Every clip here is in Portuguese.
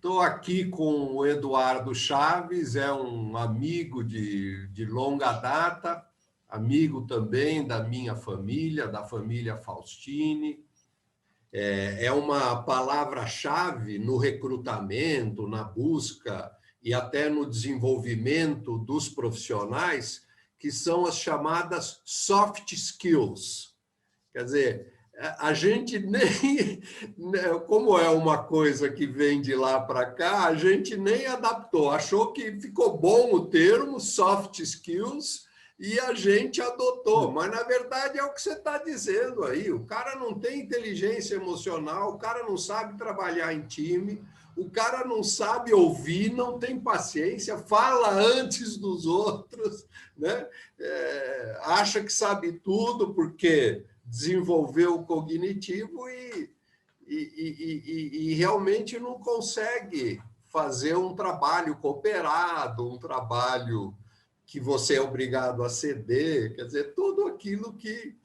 Estou aqui com o Eduardo Chaves, é um amigo de longa data, amigo também da minha família, da família Faustini. É uma palavra-chave no recrutamento, na busca e até no desenvolvimento dos profissionais, que são as chamadas soft skills. Quer dizer, a gente nem, como é uma coisa que vem de lá para cá, a gente nem adaptou, achou que ficou bom o termo soft skills e a gente adotou, mas na verdade é o que você está dizendo aí, o cara não tem inteligência emocional, o cara não sabe trabalhar em time, o cara não sabe ouvir, não tem paciência, fala antes dos outros, né? Acha que sabe tudo porque desenvolveu o cognitivo e realmente não consegue fazer um trabalho cooperado, um trabalho que você é obrigado a ceder, quer dizer, tudo aquilo que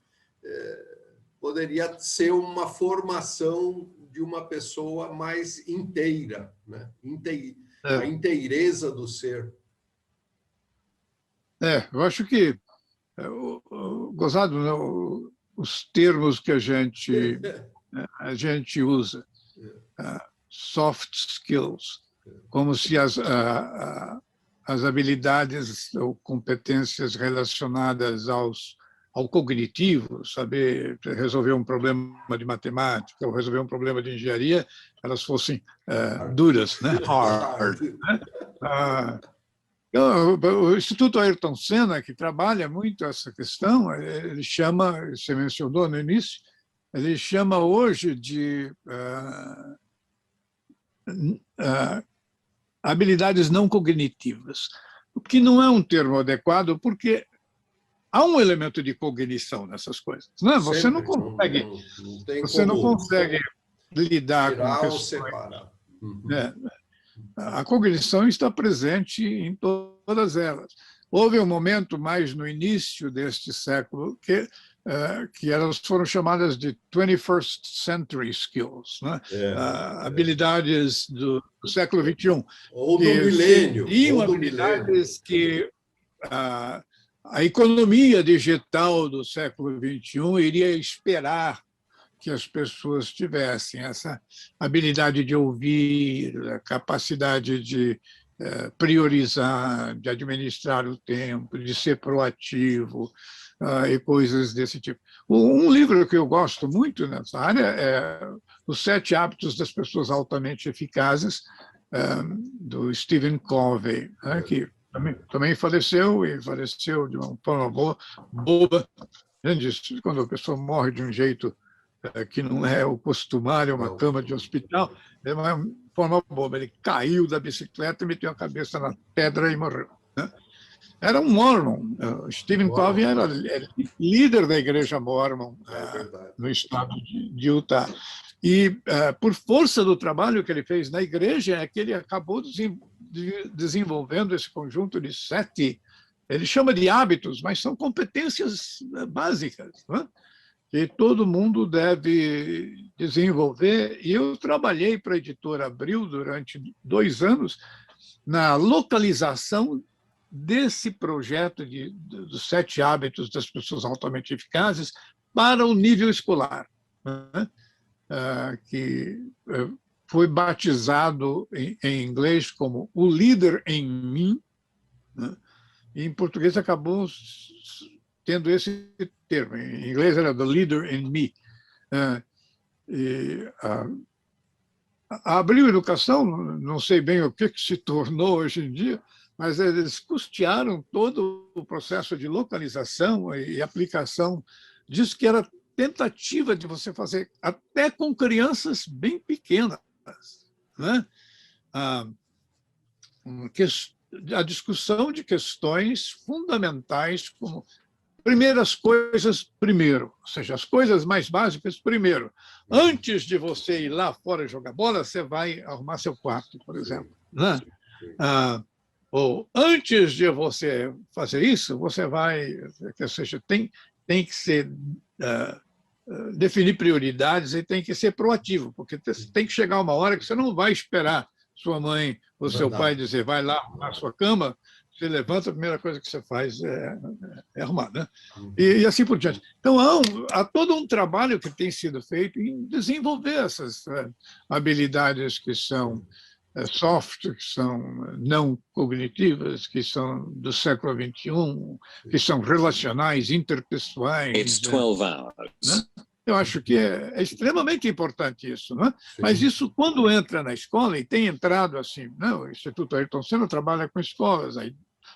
poderia ser uma formação de uma pessoa mais inteira, né? A inteireza do ser. Eu acho que, gozado, né, os termos que a gente usa, soft skills, como se as habilidades ou competências relacionadas ao cognitivo, saber resolver um problema de matemática ou resolver um problema de engenharia, elas fossem duras, né? Hard. Né? O Instituto Ayrton Senna, que trabalha muito essa questão, ele chama, você mencionou no início, ele chama hoje de habilidades não cognitivas, o que não é um termo adequado, porque há um elemento de cognição nessas coisas. Né? Você não consegue, não consegue lidar com questões. Separar. A cognição está presente em todas elas. Houve um momento mais no início deste século que elas foram chamadas de 21st Century Skills, né? Habilidades do século XXI. Ou do milênio. Seriam habilidades que a economia digital do século XXI iria esperar que as pessoas tivessem essa habilidade de ouvir, a capacidade de priorizar, de administrar o tempo, de ser proativo e coisas desse tipo. Um livro que eu gosto muito nessa área é Os 7 Hábitos das Pessoas Altamente Eficazes, do Stephen Covey, né, que também faleceu, e faleceu de uma forma boba. Quando a pessoa morre de um jeito que não é o costumário, uma cama de hospital, é uma forma boba. Ele caiu da bicicleta, meteu a cabeça na pedra e morreu. Né? Era um mormon. Stephen Covey era líder da igreja mormon no estado de Utah. E, por força do trabalho que ele fez na igreja, é que ele acabou desenvolvendo esse conjunto de 7, ele chama de hábitos, mas são competências básicas, né? Que todo mundo deve desenvolver. E eu trabalhei para a Editora Abril durante 2 anos na localização desse projeto dos 7 hábitos das pessoas altamente eficazes para o nível escolar, né? Que foi batizado em inglês como O Líder em Mim, né? E em português acabou tendo esse termo. Em inglês era The Leader in Me. A Abril Educação, não sei bem o que se tornou hoje em dia, mas eles custearam todo o processo de localização e aplicação disso, que era tentativa de você fazer até com crianças bem pequenas, né? A discussão de questões fundamentais, como primeiras coisas primeiro, ou seja, as coisas mais básicas primeiro. Antes de você ir lá fora jogar bola, você vai arrumar seu quarto, por exemplo. Né? Ou antes de você fazer isso, você vai, ou seja, tem que ser definir prioridades e tem que ser proativo, porque tem que chegar uma hora que você não vai esperar sua mãe ou seu pai dizer vai lá arrumar a sua cama, você levanta, a primeira coisa que você faz é arrumar, né? E assim por diante. Então, há todo um trabalho que tem sido feito em desenvolver essas habilidades que são soft, que são não cognitivas, que são do século XXI, que são relacionais, interpessoais. It's 12 hours. Né? Eu acho que é extremamente importante isso, né? Mas isso, quando entra na escola, e tem entrado assim, né? O Instituto Ayrton Senna trabalha com escolas, a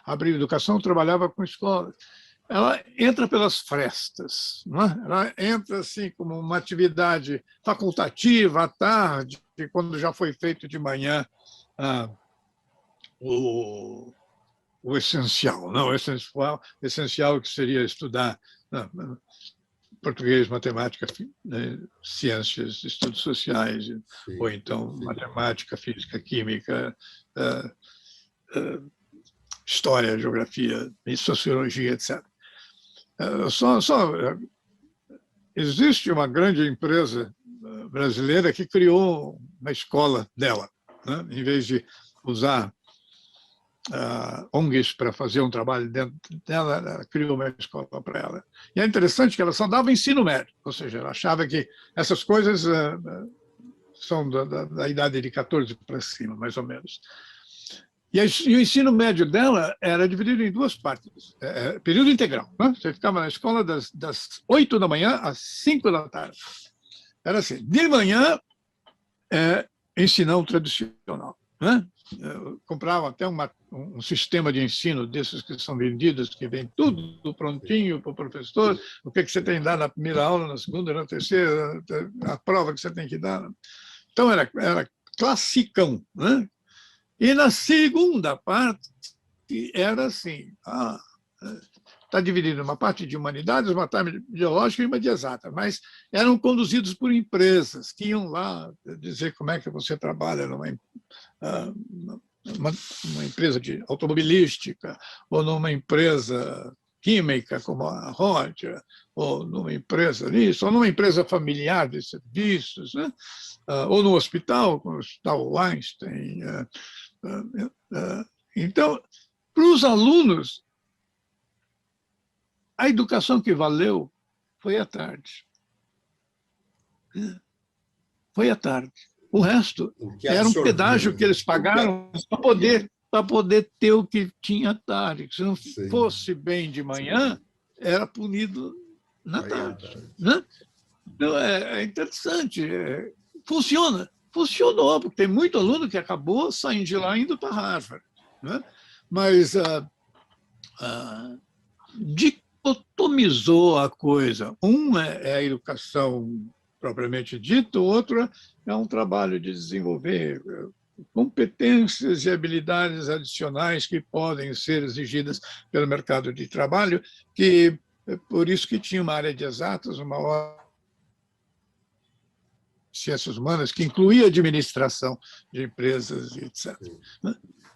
Abril Educação trabalhava com escolas, ela entra pelas frestas, não é? Ela entra assim como uma atividade facultativa à tarde, quando já foi feito de manhã o essencial, não? O essencial que seria estudar português, matemática, ciências, estudos sociais, ou então matemática, física, química, história, geografia, sociologia, etc. Existe uma grande empresa brasileira que criou uma escola dela, né? Em vez de usar ONGs para fazer um trabalho dentro dela, ela criou uma escola para ela. E é interessante que ela só dava ensino médio, ou seja, ela achava que essas coisas são da idade de 14 para cima, mais ou menos. E o ensino médio dela era dividido em duas partes, período integral, né? Você ficava na escola das 8 da manhã às 5 da tarde. Era assim, de manhã, ensinão tradicional, né? Compravam até um sistema de ensino desses que são vendidos, que vem tudo prontinho para o professor, o que você tem que dar na primeira aula, na segunda, na terceira, a prova que você tem que dar. Então, era classicão, né? E na segunda parte, era assim, está dividido uma parte de humanidades, uma parte biológica e uma de exata, mas eram conduzidos por empresas que iam lá dizer como é que você trabalha numa empresa de automobilística, ou numa empresa química como a Rodia, ou numa empresa disso, ou numa empresa familiar de serviços, né? Ou no hospital, como o Hospital Einstein. Então, para os alunos, a educação que valeu foi à tarde. Foi à tarde. O resto era um pedágio que eles pagaram para poder ter o que tinha à tarde. Se não fosse bem de manhã, era punido na tarde. Né? Então, é interessante. Funciona. Funcionou, porque tem muito aluno que acabou saindo de lá indo para Harvard. Né? Mas dicotomizou a coisa. Um é a educação propriamente dita, o outro é um trabalho de desenvolver competências e habilidades adicionais que podem ser exigidas pelo mercado de trabalho, que por isso que tinha uma área de exatas, uma hora ciências humanas, que incluía administração de empresas, etc.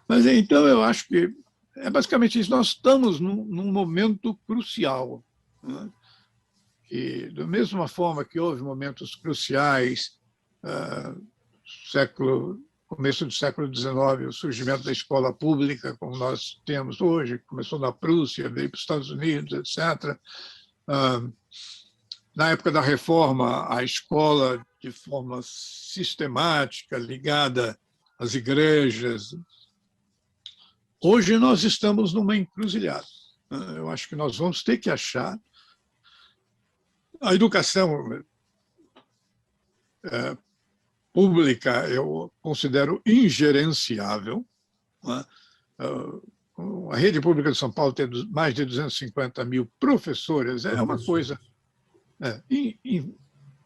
Mas, então, eu acho que é basicamente isso. Nós estamos num momento crucial. Né? E, da mesma forma que houve momentos cruciais, começo do século XIX, o surgimento da escola pública, como nós temos hoje, começou na Prússia, veio para os Estados Unidos, etc. Na época da reforma, a escola, de forma sistemática, ligada às igrejas. Hoje nós estamos numa encruzilhada. Eu acho que nós vamos ter que achar a educação pública, eu considero ingerenciável. A rede pública de São Paulo tem mais de 250 mil professores, é uma coisa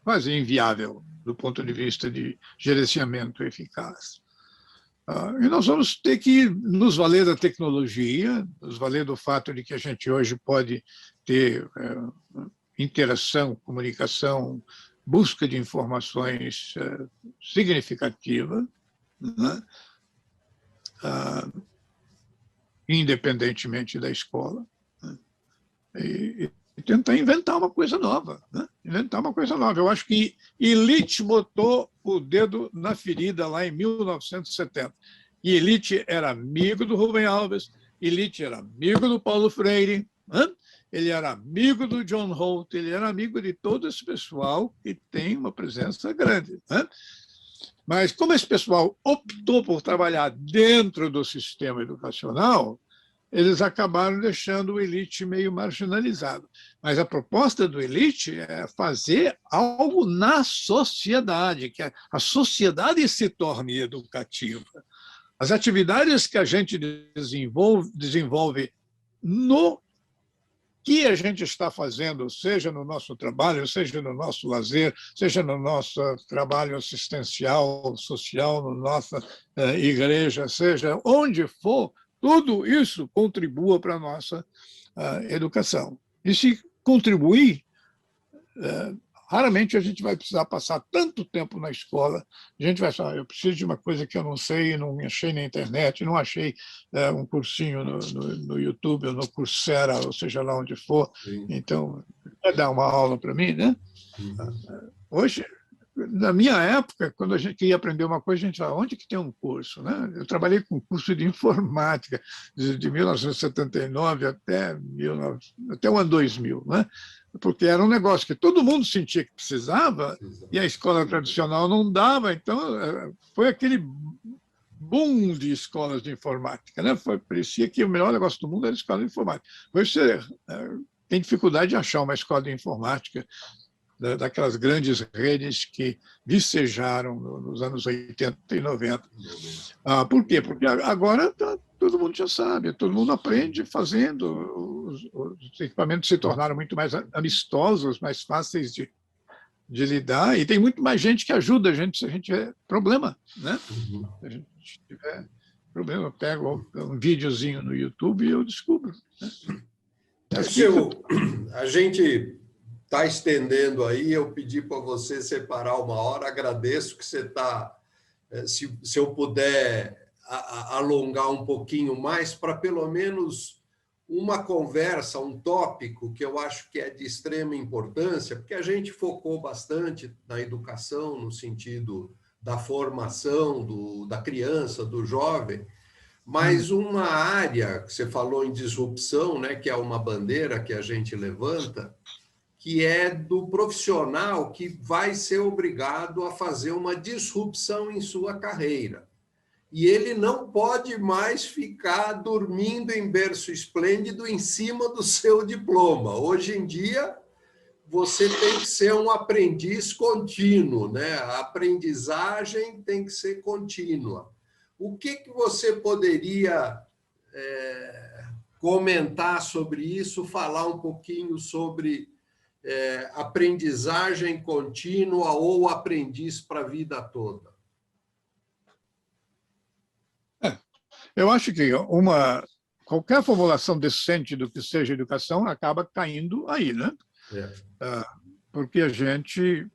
quase inviável do ponto de vista de gerenciamento eficaz. E nós vamos ter que nos valer da tecnologia, nos valer do fato de que a gente hoje pode ter interação, comunicação, busca de informações significativa, né? Independentemente da escola, né? E tentar inventar uma coisa nova, né? Inventar uma coisa nova. Eu acho que Illich botou o dedo na ferida lá em 1970. E Illich era amigo do Rubem Alves, Illich era amigo do Paulo Freire, ele era amigo do John Holt, ele era amigo de todo esse pessoal que tem uma presença grande. Mas como esse pessoal optou por trabalhar dentro do sistema educacional, eles acabaram deixando o Illich meio marginalizado. Mas a proposta do Illich é fazer algo na sociedade, que a sociedade se torne educativa. As atividades que a gente desenvolve no que a gente está fazendo, seja no nosso trabalho, seja no nosso lazer, seja no nosso trabalho assistencial, social, na nossa igreja, seja onde for, tudo isso contribua para a nossa educação. E se contribuir, raramente a gente vai precisar passar tanto tempo na escola. A gente vai falar, eu preciso de uma coisa que eu não sei, não achei na internet, não achei um cursinho no YouTube, ou no Coursera, ou seja lá onde for. Sim. Então, quer dar uma aula para mim, né? Hoje, na minha época, quando a gente queria aprender uma coisa, a gente fala, onde que tem um curso? Né? Eu trabalhei com curso de informática de 1979 até o ano 2000, né? Porque era um negócio que todo mundo sentia que precisava e a escola tradicional não dava, então foi aquele boom de escolas de informática, né? Parecia que o melhor negócio do mundo era a escola de informática. Hoje você tem dificuldade de achar uma escola de informática daquelas grandes redes que vicejaram nos anos 80 e 90. Por quê? Porque agora todo mundo já sabe, todo mundo aprende fazendo, os equipamentos se tornaram muito mais amistosos, mais fáceis de lidar, e tem muito mais gente que ajuda a gente se a gente tiver problema, né? Se a gente tiver problema, eu pego um videozinho no YouTube e eu descubro. Né? A gente está estendendo aí, eu pedi para você separar uma hora, agradeço que você está, se eu puder alongar um pouquinho mais, para pelo menos uma conversa, um tópico que eu acho que é de extrema importância, porque a gente focou bastante na educação, no sentido da formação da criança, do jovem, mas uma área, que você falou em disrupção, né, que é uma bandeira que a gente levanta, que é do profissional que vai ser obrigado a fazer uma disrupção em sua carreira. E ele não pode mais ficar dormindo em berço esplêndido em cima do seu diploma. Hoje em dia, você tem que ser um aprendiz contínuo, né? A aprendizagem tem que ser contínua. O que você poderia comentar sobre isso, falar um pouquinho sobre aprendizagem contínua ou aprendiz para a vida toda? Eu acho que qualquer formulação decente do que seja educação acaba caindo aí, né? Porque a gente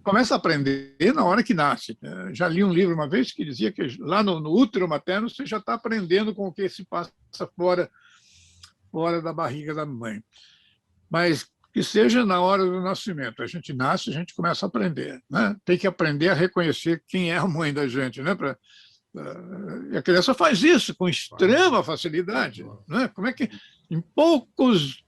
começa a aprender na hora que nasce. Já li um livro uma vez que dizia que lá no útero materno você já está aprendendo com o que se passa fora da barriga da mãe. Mas que seja na hora do nascimento. A gente nasce, a gente começa a aprender. Né? Tem que aprender a reconhecer quem é a mãe da gente, né? E a criança faz isso com extrema facilidade. Né? Como é que, em poucos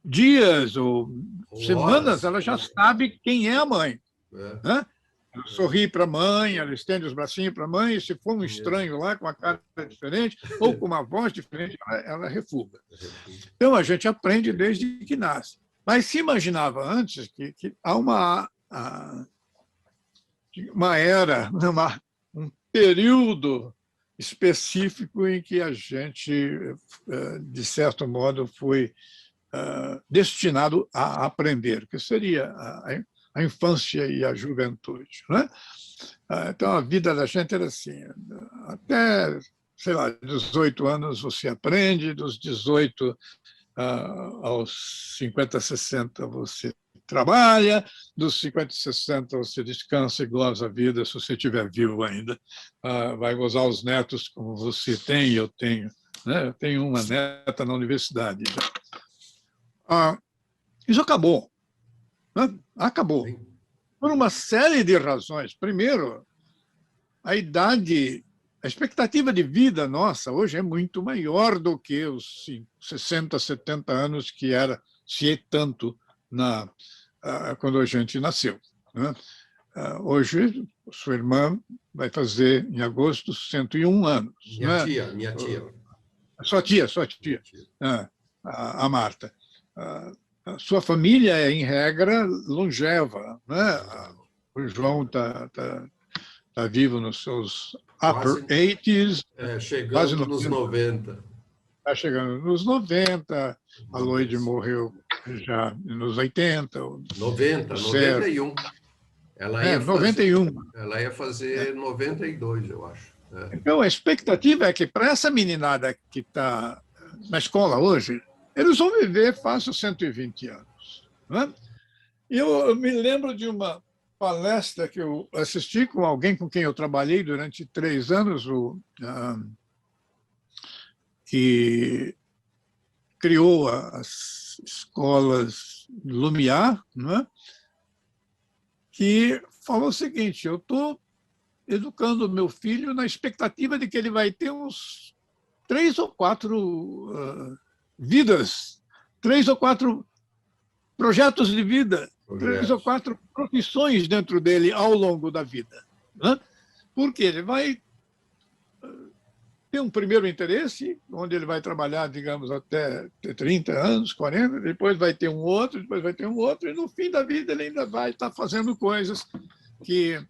dias ou semanas, ela já sabe quem é a mãe. Né? Ela sorri para a mãe, ela estende os bracinhos para a mãe, e se for um estranho lá, com uma cara diferente ou com uma voz diferente, ela refuga. Então, a gente aprende desde que nasce. Mas se imaginava antes que há uma era, um período específico em que a gente, de certo modo, foi destinado a aprender, que seria a infância e a juventude. Né? Então, a vida da gente era assim, até, sei lá, 18 anos você aprende, dos 18 aos 50, 60 você trabalha, dos 50 e 60 você descansa e goza a vida, se você estiver vivo ainda. Vai gozar os netos como você tem e eu tenho. Né? Eu tenho uma neta na universidade. Isso acabou. Né? Acabou. por uma série de razões. Primeiro, a expectativa de vida nossa hoje é muito maior do que os 60, 70 anos que era, se é tanto, quando a gente nasceu, né? Hoje, sua irmã vai fazer, em agosto, 101 anos. Minha tia. Sua tia. A Marta. A sua família é, em regra, longeva, né? O João está vivo nos seus upper 80s. Chegando nos 90. Está chegando nos 90, a Loide morreu já nos 80. 91. Ela ia 91. Ela ia fazer 92, eu acho. Então, a expectativa é que, para essa meninada que está na escola hoje, eles vão viver fácil 120 anos. Né? Eu me lembro de uma palestra que eu assisti com alguém com quem eu trabalhei durante 3 anos, que criou as escolas Lumiar, né? Que falou o seguinte: eu estou educando o meu filho na expectativa de que ele vai ter uns 3 ou 4 vidas, 3 ou 4 projetos de vida, 3 ou 4 profissões dentro dele ao longo da vida. Né? Porque ele vai ter um primeiro interesse, onde ele vai trabalhar, digamos, até ter 30 anos, 40, depois vai ter um outro, depois vai ter um outro, e no fim da vida ele ainda vai estar fazendo coisas que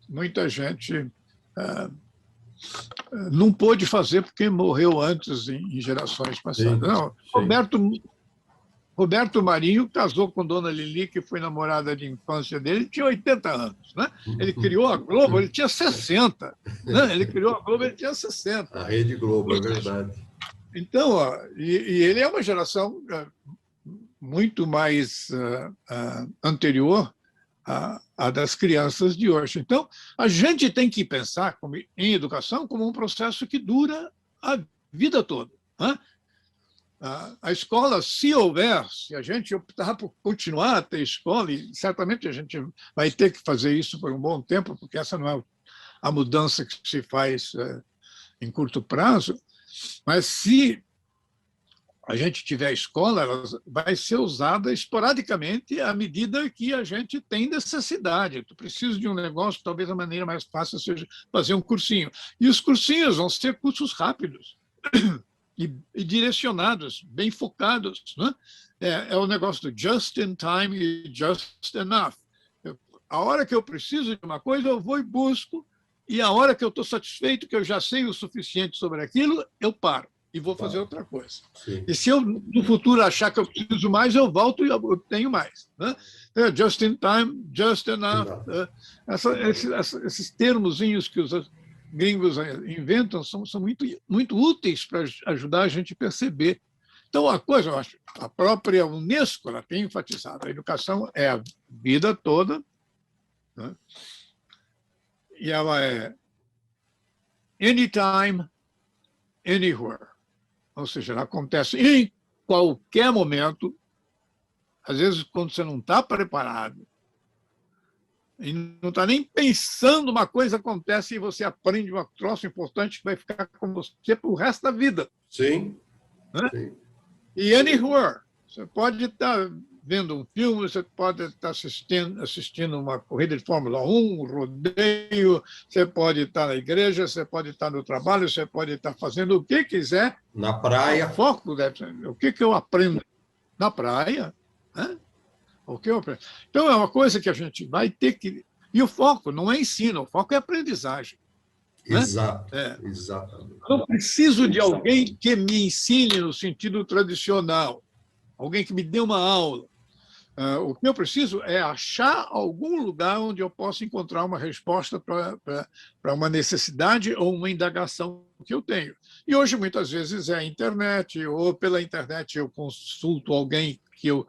muita gente não pôde fazer porque morreu antes em gerações passadas. Não, Roberto Marinho casou com Dona Lili, que foi namorada de infância dele, tinha 80 anos. Né? Ele criou a Globo, ele tinha 60. Né? Ele criou a Globo, ele tinha 60. A Rede Globo, é verdade. Então, e ele é uma geração muito mais anterior à das crianças de hoje. Então, a gente tem que pensar em educação como um processo que dura a vida toda. Né? A escola, se houver, se a gente optar por continuar a ter escola, e certamente a gente vai ter que fazer isso por um bom tempo, porque essa não é a mudança que se faz em curto prazo, mas se a gente tiver escola, ela vai ser usada esporadicamente à medida que a gente tem necessidade. Tu precisa de um negócio, talvez a maneira mais fácil seja fazer um cursinho. E os cursinhos vão ser cursos rápidos e direcionados, bem focados. Né? É o negócio do just in time e just enough. A hora que eu preciso de uma coisa, eu vou e busco, e a hora que eu estou satisfeito, que eu já sei o suficiente sobre aquilo, eu paro e vou fazer outra coisa. Sim. E se eu, no futuro, achar que eu preciso mais, eu volto e eu tenho mais. Né? Just in time, just enough. Esses termozinhos que os gringos inventam são muito, muito úteis para ajudar a gente a perceber. Então, a coisa, eu acho, a própria Unesco ela tem enfatizado, a educação é a vida toda, né? E ela é anytime, anywhere. Ou seja, ela acontece em qualquer momento, às vezes quando você não está preparado, e não está nem pensando, uma coisa acontece e você aprende um troço importante que vai ficar com você para o resto da vida. Sim. Né? Sim. E anywhere. Você pode estar vendo um filme, você pode estar assistindo uma corrida de Fórmula 1, um rodeio, você pode estar na igreja, você pode estar no trabalho, você pode estar fazendo o que quiser. Na praia. O foco deve ser o que eu aprendo na praia. Né? O que eu aprendo. Então, é uma coisa que a gente vai ter que... E o foco não é ensino, o foco é aprendizagem. Exato, né? Exatamente. Eu não preciso de alguém que me ensine no sentido tradicional, alguém que me dê uma aula. O que eu preciso é achar algum lugar onde eu possa encontrar uma resposta para uma necessidade ou uma indagação que eu tenho. E hoje, muitas vezes, é a internet, ou pela internet eu consulto alguém que eu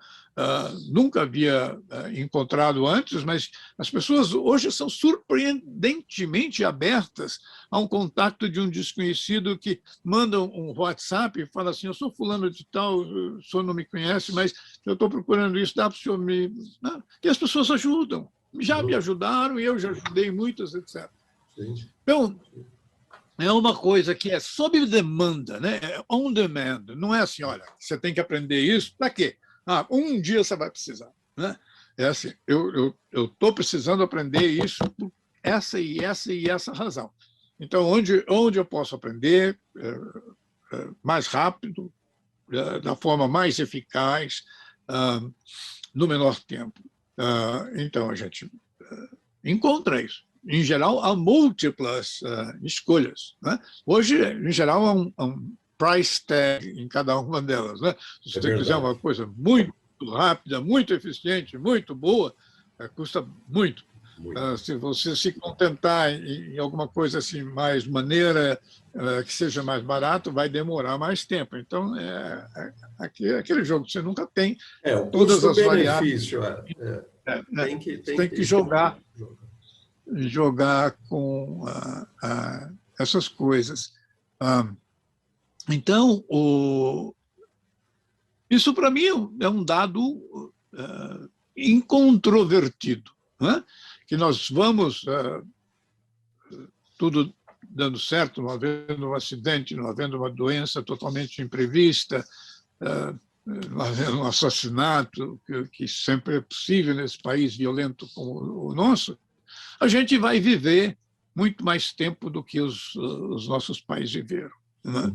nunca havia encontrado antes, mas as pessoas hoje são surpreendentemente abertas a um contato de um desconhecido que manda um WhatsApp e fala assim: eu sou fulano de tal, o senhor não me conhece, mas eu estou procurando isso, dá para o senhor me... E as pessoas ajudam. já me ajudaram e eu já ajudei muitos, etc. Sim. Então, é uma coisa que é sob demanda, né? É on demand. Não é assim, olha, você tem que aprender isso, para quê? Um dia você vai precisar. Né? É assim, eu estou precisando aprender isso por essa e essa e essa razão. Então, onde eu posso aprender mais rápido, da forma mais eficaz, no menor tempo. Então, a gente encontra isso. Em geral, há múltiplas escolhas. Né? Hoje, em geral, há um price tag em cada uma delas. Né? Se você quiser uma coisa muito rápida, muito eficiente, muito boa, custa muito. Se você se contentar em alguma coisa assim mais maneira, que seja mais barato, vai demorar mais tempo. Então, aquele jogo que você nunca tem todas as variáveis. Tem que jogar com essas coisas. Então, isso para mim é um dado incontrovertido, né? Que nós vamos, tudo dando certo, não havendo um acidente, não havendo uma doença totalmente imprevista, não havendo um assassinato, que sempre é possível nesse país violento como o nosso, a gente vai viver muito mais tempo do que os nossos pais viveram. Né?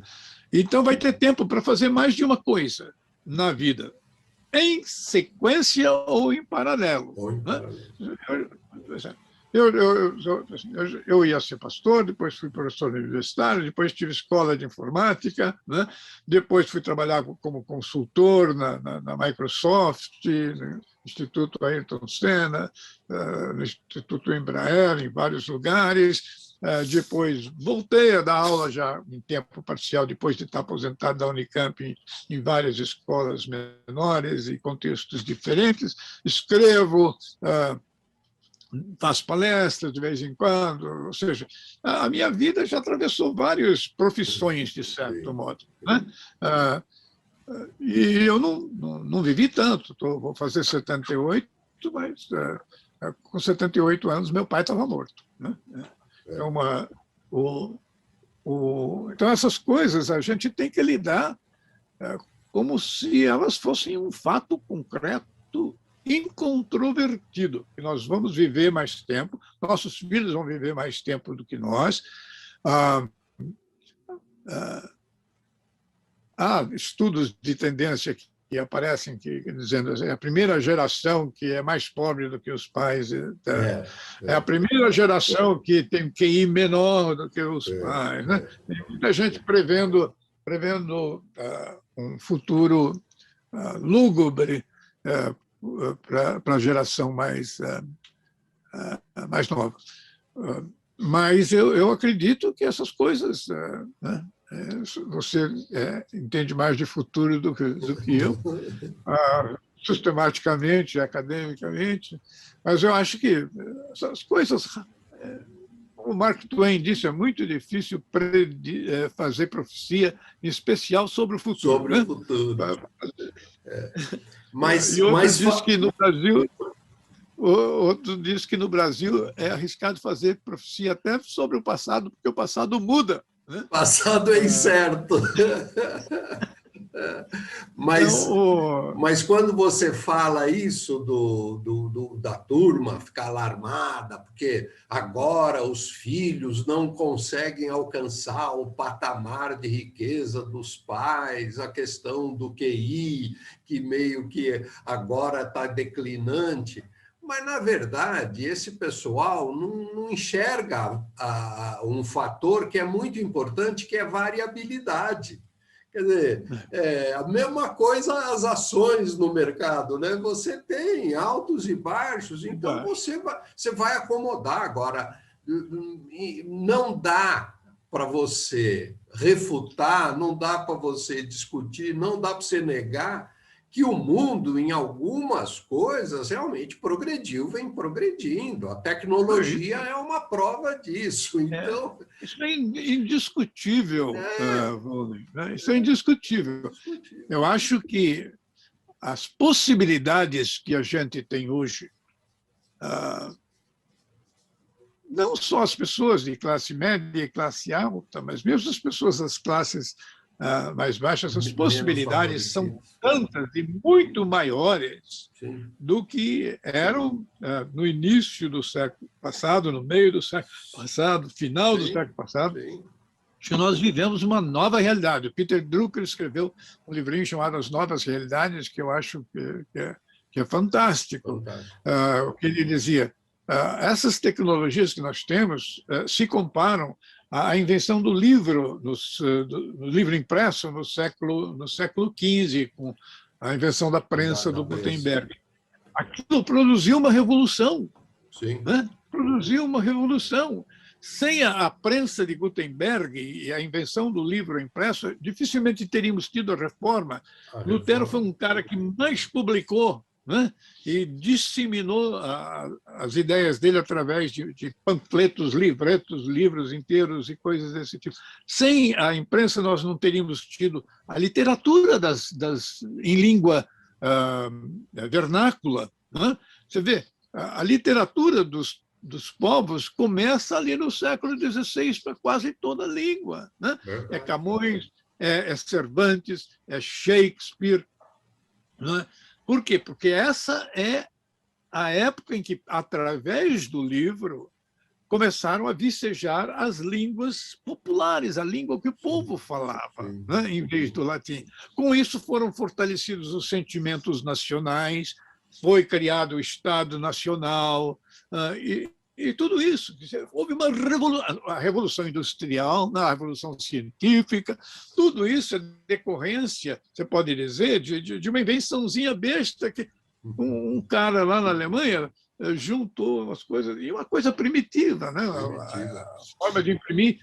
Então, vai ter tempo para fazer mais de uma coisa na vida, em sequência ou em paralelo. Né? Eu ia ser pastor, depois fui professor universitário, depois tive escola de informática, né? Depois fui trabalhar como consultor na Microsoft, no Instituto Ayrton Senna, no Instituto Embraer, em vários lugares. Depois voltei a dar aula já em tempo parcial, depois de estar aposentado da Unicamp, em várias escolas menores e contextos diferentes. Escrevo, faço palestras de vez em quando, ou seja, a minha vida já atravessou várias profissões, de certo modo. Né? E eu não vivi tanto, vou fazer 78, mas com 78 anos meu pai estava morto. Né? Então, essas coisas a gente tem que lidar como se elas fossem um fato concreto, incontrovertido, que nós vamos viver mais tempo, nossos filhos vão viver mais tempo do que nós. Há estudos de tendência que aparecem dizendo assim, a primeira geração que é mais pobre do que os pais é a primeira geração que tem QI menor do que os pais. Né? Tem muita gente prevendo um futuro lúgubre para a geração mais nova. Mas eu acredito que essas coisas... né? Você entende mais de futuro do que eu, sistematicamente, academicamente, mas eu acho que essas coisas, como Mark Twain disse, é muito difícil fazer profecia, em especial sobre o futuro. Sobre o futuro. E outro diz que no Brasil... Outro diz que no Brasil é arriscado fazer profecia até sobre o passado, porque o passado muda. Né? Passado é incerto. Mas quando você fala isso da turma ficar alarmada, porque agora os filhos não conseguem alcançar o patamar de riqueza dos pais, a questão do QI, que meio que agora está declinante... Mas, na verdade, esse pessoal não enxerga um fator que é muito importante, que é variabilidade. Quer dizer, a mesma coisa as ações no mercado, né? Você tem altos e baixos, então você vai acomodar. Agora, não dá para você refutar, não dá para você discutir, não dá para você negar que o mundo, em algumas coisas, realmente progrediu, vem progredindo. A tecnologia é uma prova disso. Então... Isso é indiscutível, né? Isso é indiscutível. Eu acho que as possibilidades que a gente tem hoje não só as pessoas de classe média e classe alta, mas mesmo as pessoas das classes mais baixas, as possibilidades são tantas e muito maiores do que eram no início do século passado, no meio do século passado, final do século passado, que nós vivemos uma nova realidade. O Peter Drucker escreveu um livrinho chamado As Novas Realidades, que eu acho que é fantástico. O que ele dizia, essas tecnologias que nós temos se comparam à invenção do livro, do livro impresso no século XV, com a invenção da prensa do Gutenberg. Aquilo produziu uma revolução. Né? Produziu uma revolução. Sem a prensa de Gutenberg e a invenção do livro impresso, dificilmente teríamos tido a reforma. Lutero foi um cara que mais publicou, né? E disseminou as ideias dele através de panfletos, livretos, livros inteiros e coisas desse tipo. Sem a imprensa, nós não teríamos tido a literatura em língua vernácula. Né? Você vê, a literatura dos povos começa ali no século XVI para quase toda a língua. Né? É Camões, é Cervantes, é Shakespeare. Né? Por quê? Porque essa é a época em que, através do livro, começaram a vicejar as línguas populares, a língua que o povo falava, né? Em vez do latim. Com isso foram fortalecidos os sentimentos nacionais, foi criado o Estado Nacional, e tudo isso. Houve a Revolução Industrial, a Revolução Científica, tudo isso é decorrência, você pode dizer, de uma invençãozinha besta que um cara lá na Alemanha juntou umas coisas, e uma coisa primitiva, né? A forma de imprimir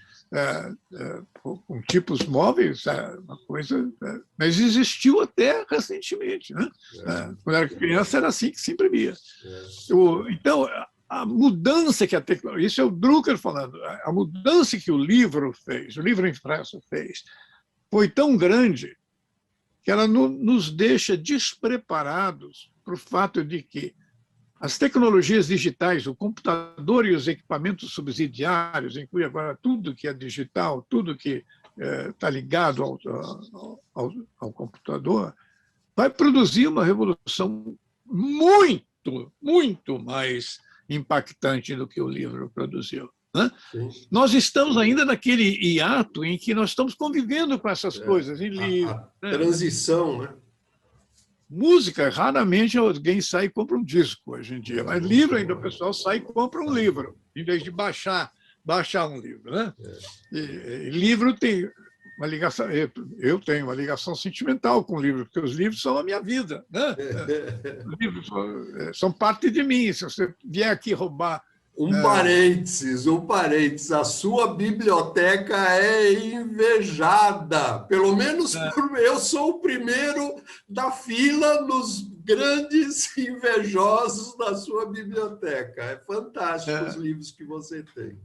com tipos móveis, uma coisa, mas existiu até recentemente. Né? Quando era criança, era assim que se imprimia. Então, a mudança que a tecnologia, isso é o Drucker falando, a mudança que o livro fez, o livro impresso fez, foi tão grande que ela nos deixa despreparados para o fato de que as tecnologias digitais, o computador e os equipamentos subsidiários, inclui agora tudo que é digital, tudo que está ligado ao computador, vai produzir uma revolução muito, muito mais impactante do que o livro produziu. Né? Nós estamos ainda naquele hiato em que nós estamos convivendo com essas coisas em livro. A transição, né? Música, raramente alguém sai e compra um disco hoje em dia, mas livro ainda o pessoal sai e compra um livro, em vez de baixar um livro. Né? E livro tem uma ligação, eu tenho uma ligação sentimental com o livro, porque os livros são a minha vida. Né? Os livros são parte de mim. Se você vier aqui roubar... Um parênteses. A sua biblioteca é invejada. Pelo menos eu sou o primeiro da fila nos grandes invejosos da sua biblioteca. É fantástico os livros que você tem.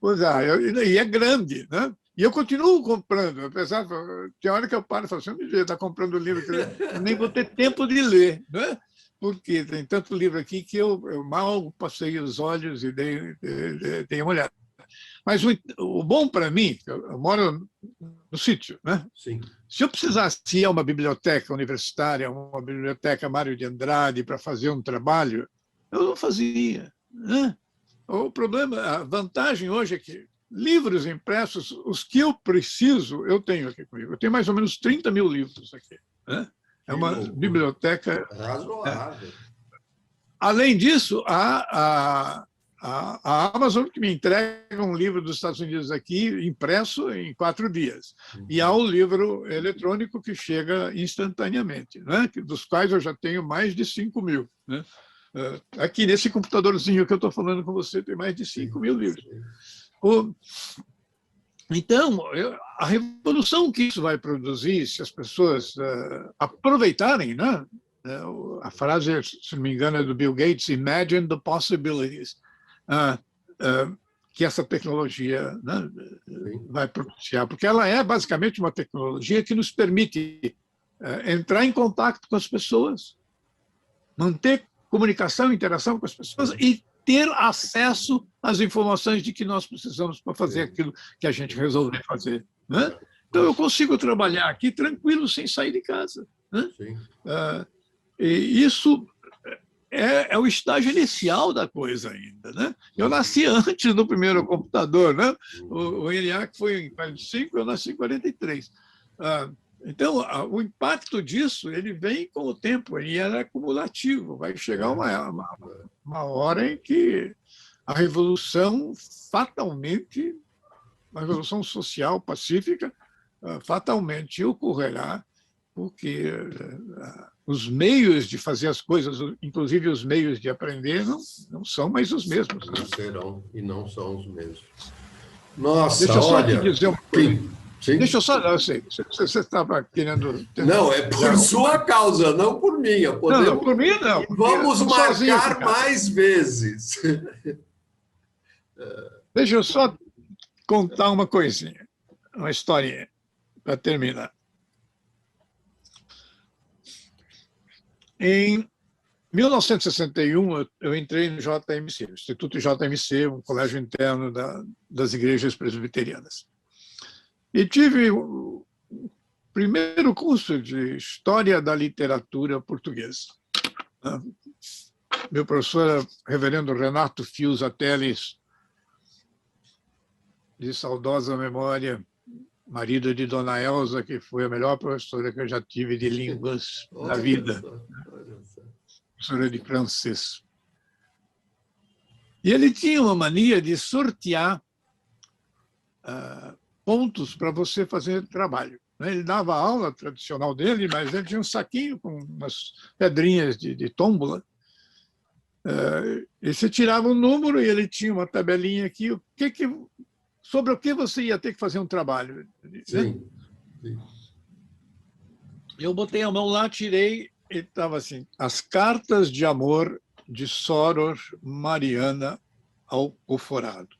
Pois é, e é grande, né? E eu continuo comprando, apesar de... Tem hora que eu paro e falo assim, eu está comprando livro que eu nem vou ter tempo de ler, né? Porque tem tanto livro aqui que eu mal passei os olhos e dei uma olhada. Mas o bom para mim, eu moro no sítio, né? Sim. Se eu precisasse ir a uma biblioteca universitária, uma biblioteca Mário de Andrade para fazer um trabalho, eu não fazia. Né? O problema, a vantagem hoje é que livros impressos, os que eu preciso, eu tenho aqui comigo. Eu tenho mais ou menos 30 mil livros aqui. Né? É uma biblioteca razoável. Além disso, a Amazon que me entrega um livro dos Estados Unidos aqui, impresso em 4 dias. E há um livro eletrônico que chega instantaneamente, né? Dos quais eu já tenho mais de 5 mil. Né? Aqui nesse computadorzinho que eu estou falando com você, tem mais de 5 mil livros. Então, a revolução que isso vai produzir, se as pessoas aproveitarem, né? A frase, se não me engano, é do Bill Gates, imagine the possibilities, que essa tecnologia, né, vai propiciar, porque ela é basicamente uma tecnologia que nos permite entrar em contato com as pessoas, manter comunicação, interação com as pessoas e ter acesso às informações de que nós precisamos para fazer aquilo que a gente resolver fazer, né? Então, eu consigo trabalhar aqui tranquilo, sem sair de casa, né? E isso é o estágio inicial da coisa ainda, né? Eu nasci antes do primeiro computador, né? O ENIAC foi em 45, eu nasci em 43. Então, o impacto disso ele vem com o tempo, ele era acumulativo. Vai chegar uma hora em que a revolução fatalmente, a revolução social pacífica, fatalmente ocorrerá, porque os meios de fazer as coisas, inclusive os meios de aprender, não são mais os mesmos. Não serão e não são os mesmos. Nossa, deixa eu só olha... te dizer uma coisa. Sim. Deixa eu só... Eu sei, você estava querendo... Não, é por sua causa, não por minha. Não, por mim não. Vamos marcar mais vezes. Deixa eu só contar uma coisinha, uma historinha, para terminar. Em 1961, eu entrei no JMC, o Instituto JMC, um colégio interno das igrejas presbiterianas. E tive o primeiro curso de História da Literatura Portuguesa. Meu professor era o reverendo Renato Fiuza Teles, de saudosa memória, marido de Dona Elza, que foi a melhor professora que eu já tive de línguas na vida. Professora de francês. E ele tinha uma mania de sortear pontos para você fazer trabalho. Ele dava a aula tradicional dele, mas ele tinha um saquinho com umas pedrinhas de tômbola. E você tirava um número e ele tinha uma tabelinha aqui, sobre o que você ia ter que fazer um trabalho. Sim. Né? Eu botei a mão lá, tirei, e estava assim: As Cartas de Amor de Soror Mariana Alcoforado.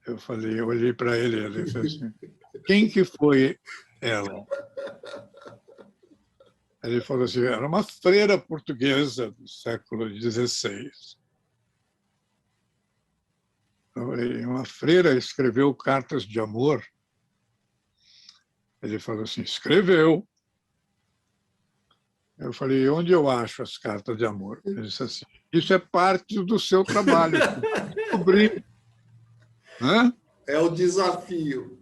Eu olhei para ele disse assim: quem que foi ela? Ele falou assim: era uma freira portuguesa do século XVI. Eu falei: uma freira escreveu cartas de amor? Ele falou assim: escreveu. Eu falei: onde eu acho as cartas de amor? Ele disse assim: isso é parte do seu trabalho. Descobrir. É o desafio.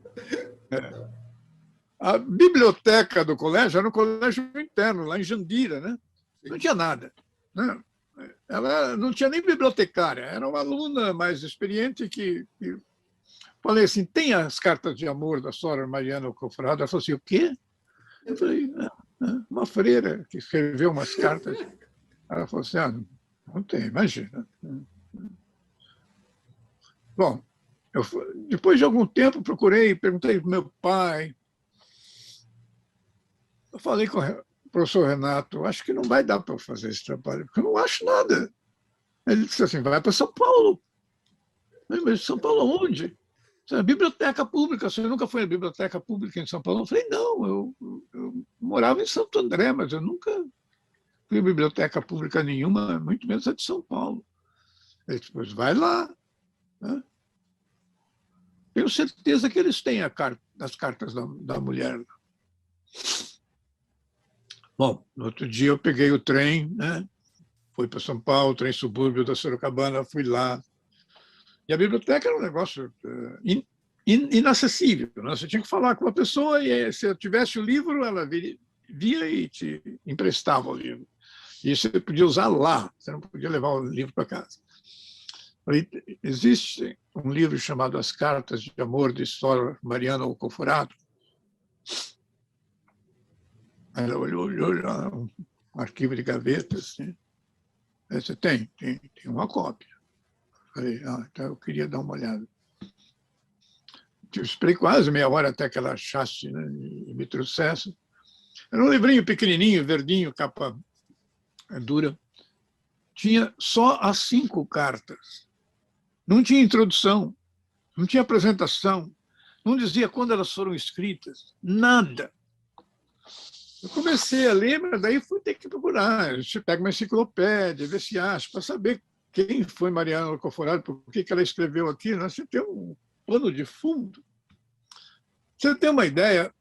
A biblioteca do colégio era um colégio interno, lá em Jandira, né? Não tinha nada. Né? Ela não tinha nem bibliotecária, era uma aluna mais experiente que falei assim: tem as cartas de amor da Sora Mariana Alcoforado? Ela falou assim: o quê? Eu falei: uma freira que escreveu umas cartas. Ela falou assim: não tem, imagina. Bom, depois de algum tempo perguntei para o meu pai. Eu falei com o professor Renato: acho que não vai dar para fazer esse trabalho, porque eu não acho nada. Ele disse assim: vai para São Paulo. Mas São Paulo onde? A biblioteca pública. Você nunca foi à biblioteca pública em São Paulo? Eu falei: não, eu morava em Santo André, mas eu nunca fui à biblioteca pública nenhuma, muito menos a de São Paulo. Ele disse: pois vai lá. Né? Tenho certeza que eles têm as cartas da mulher. Bom, no outro dia eu peguei o trem, né? Fui para São Paulo, trem subúrbio da Sorocabana, fui lá. E a biblioteca era um negócio inacessível. Né? Você tinha que falar com uma pessoa e, se tivesse o livro, ela via e te emprestava o livro. E você podia usar lá, você não podia levar o livro para casa. Existe um livro chamado As Cartas de Amor de Sora Mariana Alcoforado. Ela olhou um arquivo de gavetas. Assim. Você tem uma cópia. Falei: então eu queria dar uma olhada. Eu esperei quase meia hora até que ela achasse, né, e me trouxesse. Era um livrinho pequenininho, verdinho, capa dura. Tinha só as 5 cartas. Não tinha introdução, não tinha apresentação, não dizia quando elas foram escritas, nada. Eu comecei a ler, mas daí fui ter que procurar. A gente pega uma enciclopédia, vê se acha, para saber quem foi Mariana Alcoforado, por que ela escreveu aquilo. Você tem um pano de fundo. Você tem uma ideia,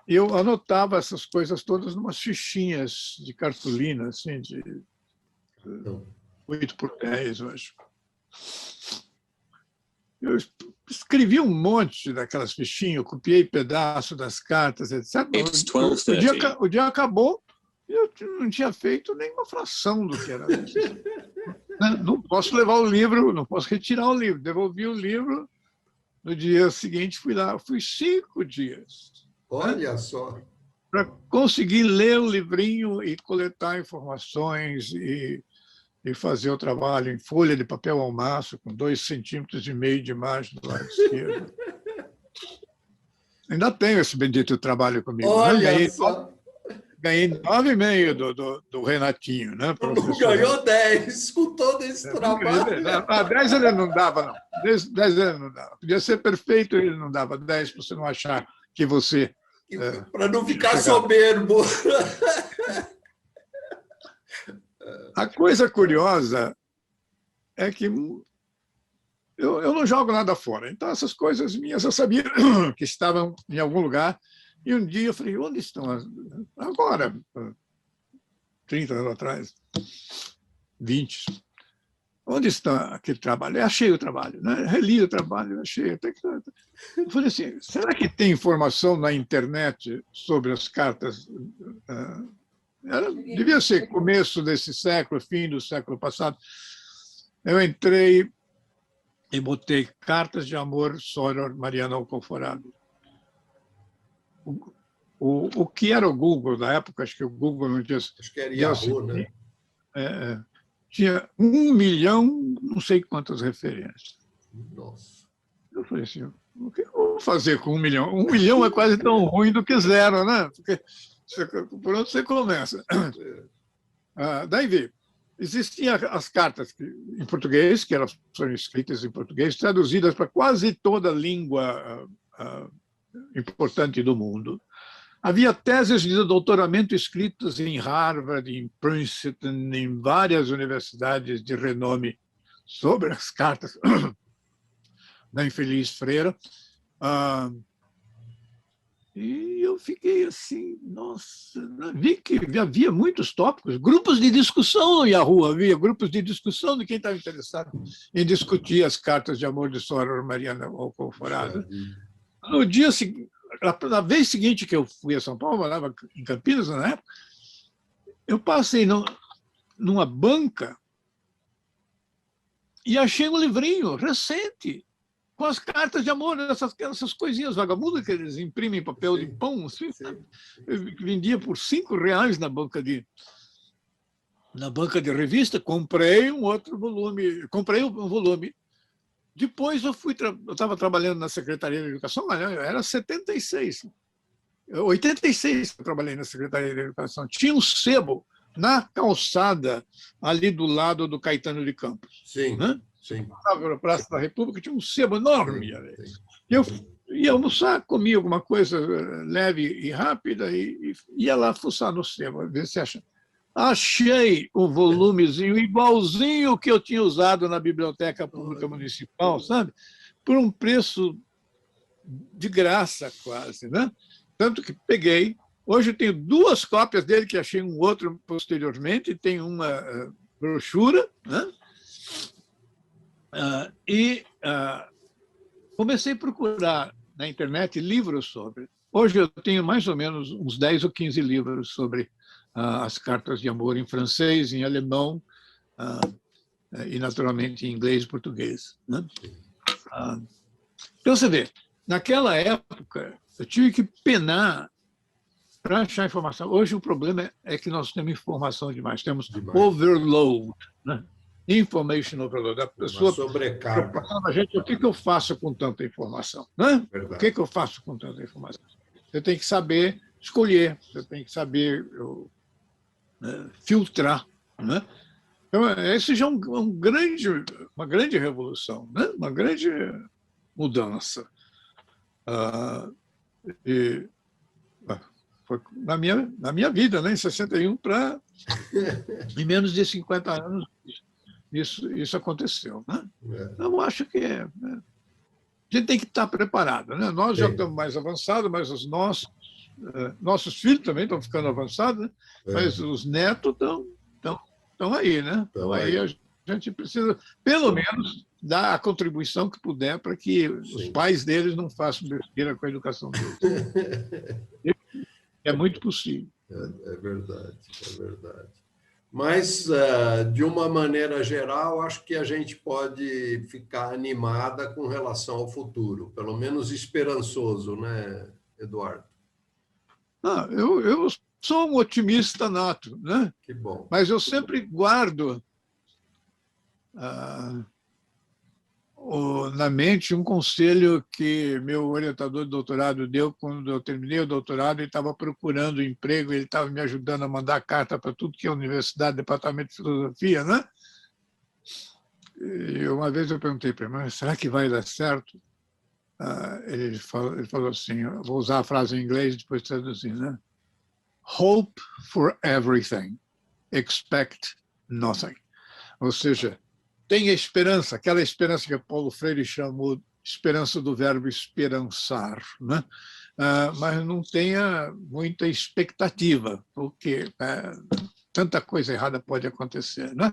eu anotava essas coisas todas numas fichinhas de cartolina, assim, de 8 por 10, eu acho. Eu escrevi um monte daquelas fichinhas, eu copiei pedaços das cartas, etc. O dia acabou e eu não tinha feito nenhuma fração do que era necessário. Não posso levar o livro, não posso retirar o livro. Devolvi o livro, no dia seguinte fui lá. Fui 5 dias. Olha só. Para conseguir ler o livrinho e coletar informações e fazer o trabalho em folha de papel ao maço, com 2,5 centímetros de margem do lado esquerdo. Ainda tenho esse bendito trabalho comigo. Olha Né? só. Ganhei 9,5 do Renatinho. Né, não ganhou 10 com todo esse trabalho. 10 ele não dava, não. 10 ele não dava. Podia ser perfeito, ele não dava 10 para você não achar que você... Para não ficar soberbo. A coisa curiosa é que eu não jogo nada fora. Então, essas coisas minhas eu sabia que estavam em algum lugar. E um dia eu falei, onde estão? Agora, 30 anos atrás, 20. Onde está aquele trabalho? Eu achei o trabalho, né? Reli o trabalho, achei. Eu falei assim, será que tem informação na internet sobre as cartas? Devia ser começo desse século, fim do século passado. Eu entrei e botei Cartas de Amor, Sóller, Mariana Alcoforado. O que era o Google da época, acho que o Google não tinha... Acho que era Yahoo, né? Tinha 1 milhão, não sei quantas referências. Nossa. Eu falei assim, o que eu vou fazer com 1 milhão? 1 milhão é quase tão ruim do que 0, né? Porque por onde você começa? Daí veio. Existiam as cartas em português, que foram escritas em português, traduzidas para quase toda língua importante do mundo. Havia teses de doutoramento escritas em Harvard, em Princeton, em várias universidades de renome sobre as cartas da infeliz freira. E eu fiquei assim, nossa, vi que havia muitos tópicos, grupos de discussão no Yahoo, havia grupos de discussão de quem estava interessado em discutir as cartas de amor de Sóller, Mariana Alcoforado. No dia seguinte, na vez seguinte que eu fui a São Paulo, morava em Campinas na época, eu passei numa banca e achei um livrinho recente com as cartas de amor, essas coisinhas vagabundas que eles imprimem em papel de pão. Assim, eu vendia por R$ 5 na banca de revista, comprei um outro volume, comprei um volume. Depois eu estava trabalhando na Secretaria de Educação, era 76, 86 que eu trabalhei na Secretaria de Educação. Tinha um sebo na calçada, ali do lado do Caetano de Campos. Sim, né? sim. Estava na Praça da República, tinha um sebo enorme. Sim. Eu ia almoçar, comia alguma coisa leve e rápida e ia lá fuçar no sebo, ver se acha. Achei um volumezinho igualzinho que eu tinha usado na Biblioteca Pública Municipal, sabe? Por um preço de graça quase, né? Tanto que peguei. Hoje eu tenho 2 cópias dele, que achei um outro posteriormente, tem uma brochura, né? Comecei a procurar na internet livros sobre. Hoje eu tenho mais ou menos uns 10 ou 15 livros sobre as cartas de amor em francês, em alemão e, naturalmente, em inglês e português. Né? Então, você vê, naquela época, eu tive que penar para achar informação. Hoje o problema é que nós temos informação demais, temos overload, né? Information overload. A pessoa sobrecarga. A gente, o que eu faço com tanta informação? Né? O que eu faço com tanta informação? Você tem que saber escolher, você tem que saber filtrar. Né? Então, esse já é uma grande revolução, né? Uma grande mudança. Foi na minha vida, né? Em 61, em menos de 50 anos, isso aconteceu. Né? Eu acho que a gente tem que estar preparado. Né? Nós já estamos mais avançados, mas os nossos filhos também estão ficando avançados, né? Mas os netos estão aí. Né? Estão aí. A gente precisa, pelo menos, dar a contribuição que puder para que os pais deles não façam besteira com a educação deles. É muito possível. É verdade, é verdade. Mas, de uma maneira geral, acho que a gente pode ficar animada com relação ao futuro, pelo menos esperançoso, né, Eduardo? Eu sou um otimista nato, né? Que bom. Mas eu sempre guardo na mente um conselho que meu orientador de doutorado deu quando eu terminei o doutorado e estava procurando emprego, ele estava me ajudando a mandar carta para tudo que é universidade, departamento de filosofia, né? E uma vez eu perguntei para ele, mas será que vai dar certo? Ele falou assim, eu vou usar a frase em inglês e depois traduzir, né? Hope for everything, expect nothing. Ou seja, tenha esperança, aquela esperança que Paulo Freire chamou esperança do verbo esperançar, né? Mas não tenha muita expectativa, porque tanta coisa errada pode acontecer. Né?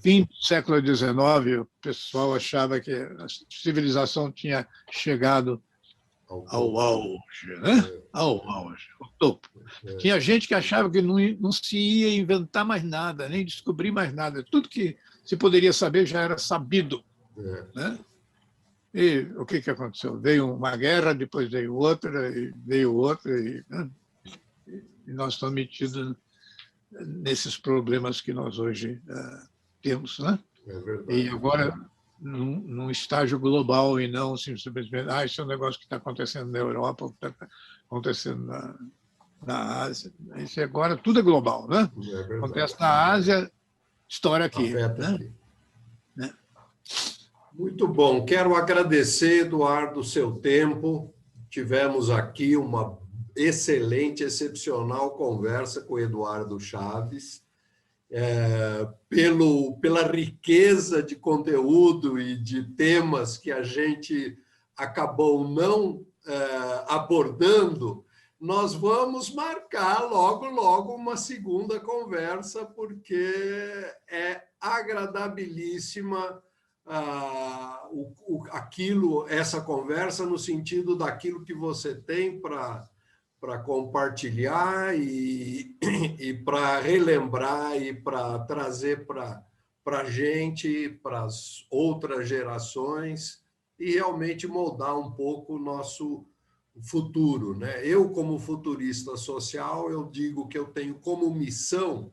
Fim do século XIX, o pessoal achava que a civilização tinha chegado ao auge, né? Ao auge, ao topo. Tinha gente que achava que não se ia inventar mais nada, nem descobrir mais nada. Tudo que se poderia saber já era sabido. Né? E o que aconteceu? Veio uma guerra, depois veio outra, e né? E nós estamos metidos nesses problemas que nós hoje temos. Né? E agora, num estágio global, e não simplesmente, isso é um negócio que está acontecendo na Europa, que está acontecendo na Ásia. Isso agora tudo é global. Né? Acontece na Ásia, história aqui. Né? Aqui. Muito bom. Quero agradecer, Eduardo, o seu tempo. Tivemos aqui uma excelente, excepcional conversa com o Eduardo Chaves. Pela riqueza de conteúdo e de temas que a gente acabou não abordando, nós vamos marcar logo uma segunda conversa, porque é agradabilíssima essa conversa, no sentido daquilo que você tem para compartilhar e para relembrar e para trazer para a gente, para as outras gerações, e realmente moldar um pouco o nosso futuro. Né? Eu, como futurista social, eu digo que eu tenho como missão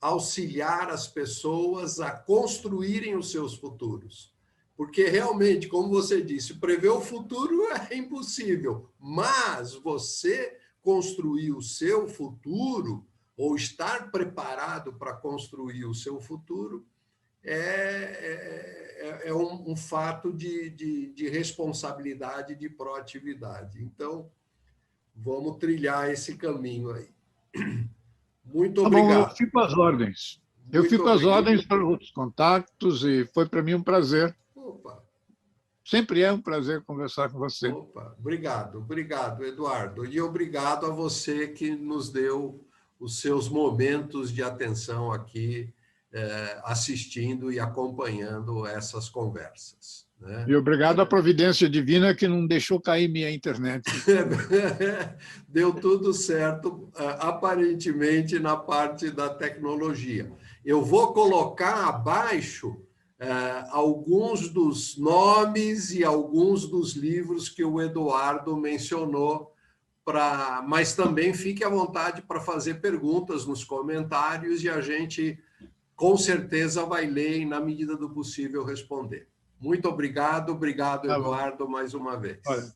auxiliar as pessoas a construírem os seus futuros. Porque, realmente, como você disse, prever o futuro é impossível, mas você construir o seu futuro, ou estar preparado para construir o seu futuro, é um fato de responsabilidade, de proatividade. Então, vamos trilhar esse caminho aí. Muito obrigado. Bom, eu fico às ordens. Eu fico às ordens para outros contatos e foi para mim um prazer. Opa. Sempre é um prazer conversar com você. Opa, obrigado, Eduardo. E obrigado a você que nos deu os seus momentos de atenção aqui, assistindo e acompanhando essas conversas. Né? E obrigado à providência divina que não deixou cair minha internet. Deu tudo certo, aparentemente, na parte da tecnologia. Eu vou colocar abaixo alguns dos nomes e alguns dos livros que o Eduardo mencionou, mas também fique à vontade para fazer perguntas nos comentários e a gente, com certeza, vai ler e, na medida do possível, responder. Muito obrigado, Eduardo, mais uma vez. Olha,